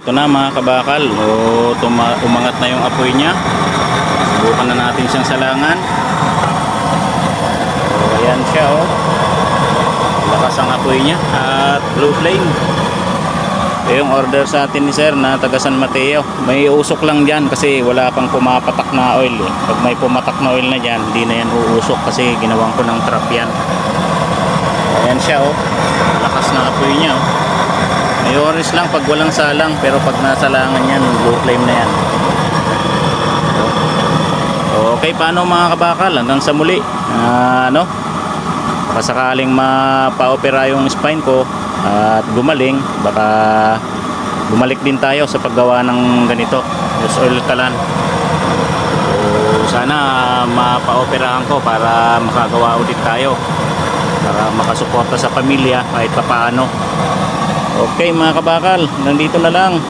Ito na mga kabakal, umangat na yung apoy niya. Subukan na natin siyang salangan. Ayan siya lakas ang apoy niya at blue flame. Yung order sa atin ni sir na taga San Mateo, may usok lang dyan kasi wala pang pumapatak na oil Pag may pumatak na oil na dyan, hindi na yan uusok kasi ginawang ko ng trap yan. Ayan siya lakas na apoy niya May orange lang pag walang salang, pero pag nasalangan yan, blue flame na yan. Okay, paano mga kabakal? Hanggang sa muli. Baka sakaling mapa-opera yung spine ko at gumaling, baka bumalik din tayo sa paggawa ng ganito, use oil kalan. Sana mapa-operahan ko para makagawa ulit tayo, para makasuporta sa pamilya kahit papaano. Okay mga kabakal, hanggang dito na lang.